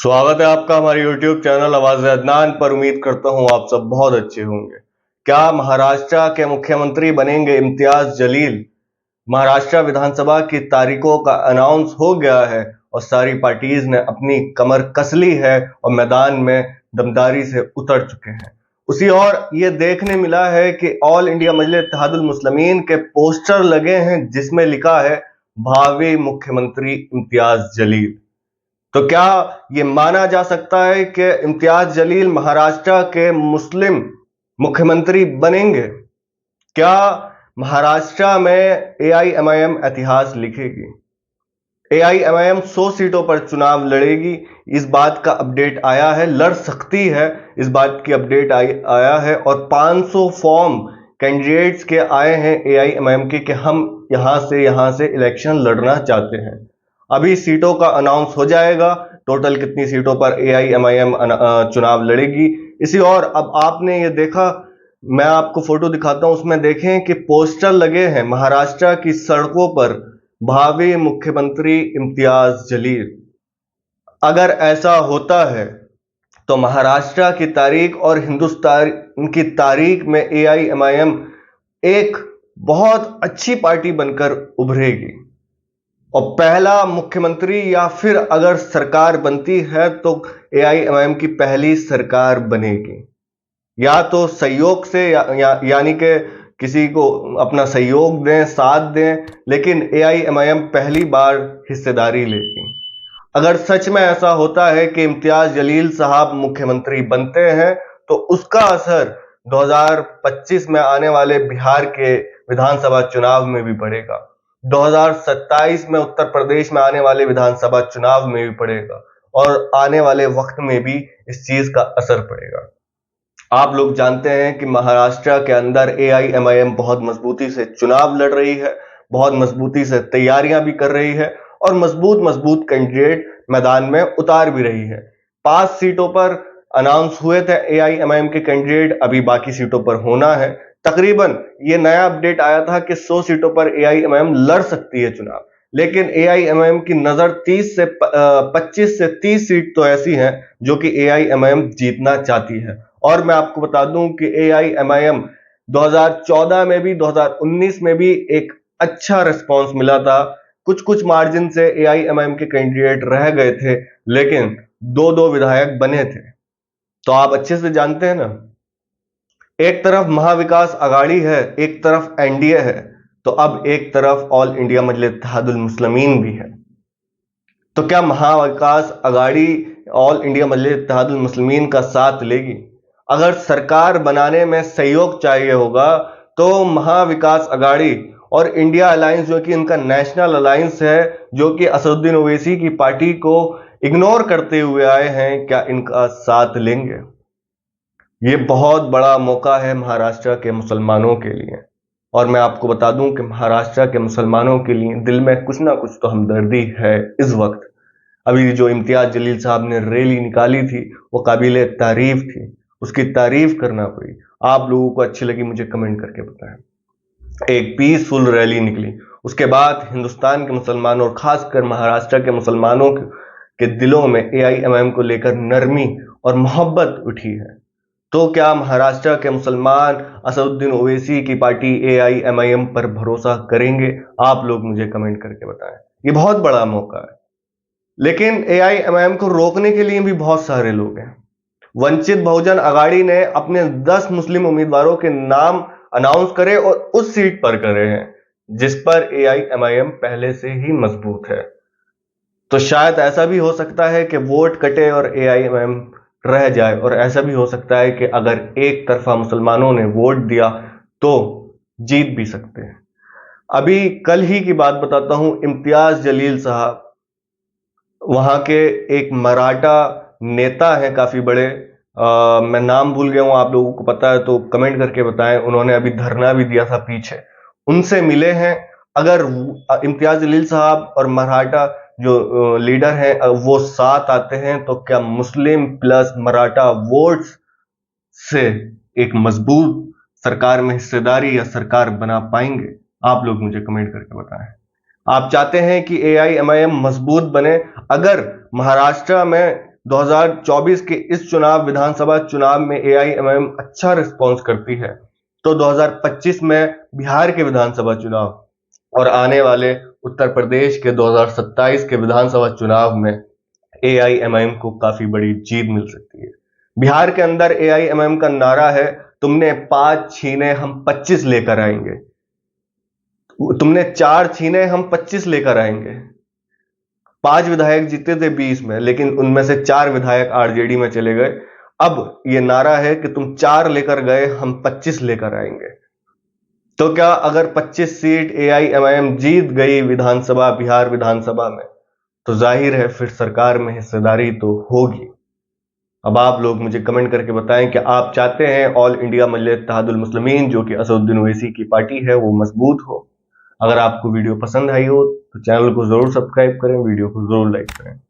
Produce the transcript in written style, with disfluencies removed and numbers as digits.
स्वागत है आपका हमारे YouTube चैनल आवाज़ अदनान पर। उम्मीद करता हूं आप सब बहुत अच्छे होंगे। क्या महाराष्ट्र के मुख्यमंत्री बनेंगे इम्तियाज जलील? महाराष्ट्र विधानसभा की तारीखों का अनाउंस हो गया है और सारी पार्टीज ने अपनी कमर कस ली है और मैदान में दमदारी से उतर चुके हैं। उसी और ये देखने मिला है कि ऑल इंडिया मजलिस इत्तेहादुल मुस्लिमीन के पोस्टर लगे हैं जिसमें लिखा है भावी मुख्यमंत्री इम्तियाज जलील। तो क्या ये माना जा सकता है कि इम्तियाज जलील महाराष्ट्र के मुस्लिम मुख्यमंत्री बनेंगे? क्या महाराष्ट्र में एआईएमआईएम इतिहास लिखेगी? एआईएमआईएम 100 सीटों पर चुनाव लड़ेगी, इस बात का अपडेट आया है। लड़ सकती है, इस बात की अपडेट आया है। और 500 फॉर्म कैंडिडेट्स के आए हैं एआईएमआईएम के कि हम यहां से इलेक्शन लड़ना चाहते हैं। अभी सीटों का अनाउंस हो जाएगा, टोटल कितनी सीटों पर एआईएमआईएम चुनाव लड़ेगी। इसी और अब आपने ये देखा, मैं आपको फोटो दिखाता हूं, उसमें देखें कि पोस्टर लगे हैं महाराष्ट्र की सड़कों पर, भावी मुख्यमंत्री इम्तियाज जलील। अगर ऐसा होता है तो महाराष्ट्र की तारीख और हिंदुस्तान की तारीख में एआईएमआईएम एक बहुत अच्छी पार्टी बनकर उभरेगी और पहला मुख्यमंत्री या फिर अगर सरकार बनती है तो एआईएमआईएम की पहली सरकार बनेगी। या तो सहयोग से यानी कि किसी को अपना सहयोग दें, साथ दें, लेकिन एआईएमआईएम पहली बार हिस्सेदारी लेगी। अगर सच में ऐसा होता है कि इम्तियाज जलील साहब मुख्यमंत्री बनते हैं तो उसका असर 2025 में आने वाले बिहार के विधानसभा चुनाव में भी पड़ेगा, 2027 में उत्तर प्रदेश में आने वाले विधानसभा चुनाव में भी पड़ेगा और आने वाले वक्त में भी इस चीज का असर पड़ेगा। आप लोग जानते हैं कि महाराष्ट्र के अंदर एआईएमआईएम बहुत मजबूती से चुनाव लड़ रही है, बहुत मजबूती से तैयारियां भी कर रही है और मजबूत कैंडिडेट मैदान में उतार भी रही है। 5 सीटों पर अनाउंस हुए थे एआईएमआईएम के कैंडिडेट, अभी बाकी सीटों पर होना है। तकरीबन ये नया अपडेट आया था कि 100 सीटों पर एआईएमआईएम लड़ सकती है चुनाव, लेकिन एआईएमआईएम की नजर 25 से 30 सीट तो ऐसी हैं जो कि एआईएमआईएम जीतना चाहती है। और मैं आपको बता दूं कि एआईएमआईएम 2014 में भी 2019 में भी एक अच्छा रिस्पांस मिला था। कुछ मार्जिन से एआईएमआईएम के कैंडिडेट रह गए थे, लेकिन दो विधायक बने थे। तो आप अच्छे से जानते हैं ना, एक तरफ महाविकास आघाड़ी है, एक तरफ एनडीए है, तो अब एक तरफ ऑल इंडिया मजलिस इत्तेहादुल मुस्लिमीन भी है। तो क्या महाविकास आघाड़ी ऑल इंडिया मजलिस इत्तेहादुल मुस्लिमीन का साथ लेगी? अगर सरकार बनाने में सहयोग चाहिए होगा तो महाविकास आघाड़ी और इंडिया अलायंस, जो कि इनका नेशनल अलायंस है, जो कि असदुद्दीन ओवैसी की पार्टी को इग्नोर करते हुए आए हैं, क्या इनका साथ लेंगे? ये बहुत बड़ा मौका है महाराष्ट्र के मुसलमानों के लिए। और मैं आपको बता दूं कि महाराष्ट्र के मुसलमानों के लिए दिल में कुछ ना कुछ तो हमदर्दी है इस वक्त। अभी जो इम्तियाज जलील साहब ने रैली निकाली थी वो काबिले तारीफ थी, उसकी तारीफ करना पड़ी। आप लोगों को अच्छी लगी मुझे कमेंट करके बताएं। एक पीसफुल रैली निकली, उसके बाद हिंदुस्तान के मुसलमानों और खासकर महाराष्ट्र के मुसलमानों के दिलों में एआईएमआईएम को लेकर नरमी और मोहब्बत उठी है। तो क्या महाराष्ट्र के मुसलमान असदुद्दीन ओवैसी की पार्टी एआईएमआईएम पर भरोसा करेंगे? आप लोग मुझे कमेंट करके बताएं। ये बहुत बड़ा मौका है, लेकिन एआईएमआईएम को रोकने के लिए भी बहुत सारे लोग हैं। वंचित बहुजन आघाड़ी ने अपने 10 मुस्लिम उम्मीदवारों के नाम अनाउंस करे और उस सीट पर करे हैं जिस पर एआईएमआईएम पहले से ही मजबूत है। तो शायद ऐसा भी हो सकता है कि वोट कटे और एआईएमआईएम रह जाए, और ऐसा भी हो सकता है कि अगर एक तरफा मुसलमानों ने वोट दिया तो जीत भी सकते हैं। अभी कल ही की बात बताता हूं, इम्तियाज जलील साहब वहां के एक मराठा नेता हैं काफी बड़े, मैं नाम भूल गया हूं, आप लोगों को पता है तो कमेंट करके बताएं। उन्होंने अभी धरना भी दिया था पीछे, उनसे मिले हैं। अगर इम्तियाज जलील साहब और मराठा जो लीडर हैं वो साथ आते हैं तो क्या मुस्लिम प्लस मराठा वोट्स से एक मजबूत सरकार में हिस्सेदारी या सरकार बना पाएंगे? आप लोग मुझे कमेंट करके बताएं। आप चाहते हैं कि एआईएमआईएम मजबूत बने? अगर महाराष्ट्र में 2024 के इस चुनाव विधानसभा चुनाव में एआईएमआईएम अच्छा रिस्पॉन्स करती है तो 2025 में बिहार के विधानसभा चुनाव और आने वाले उत्तर प्रदेश के 2027 के विधानसभा चुनाव में एआईएमआईएम को काफी बड़ी जीत मिल सकती है। बिहार के अंदर एआईएमआईएम का नारा है, तुमने 5 छीने हम 25 लेकर आएंगे। तुमने 4 छीने हम 25 लेकर आएंगे। 5 विधायक जीते थे 20 में, लेकिन उनमें से 4 विधायक आरजेडी में चले गए। अब ये नारा है कि तुम 4 लेकर गए, हम 25 लेकर आएंगे। तो क्या अगर 25 सीट एआईएमआईएम जीत गई विधानसभा, बिहार विधानसभा में, तो जाहिर है फिर सरकार में हिस्सेदारी तो होगी। अब आप लोग मुझे कमेंट करके बताएं कि आप चाहते हैं ऑल इंडिया मजलिस इत्तेहादुल मुस्लिमीन, जो कि असदुद्दीन ओवैसी की पार्टी है, वो मजबूत हो। अगर आपको वीडियो पसंद आई हो तो चैनल को जरूर सब्सक्राइब करें, वीडियो को जरूर लाइक करें।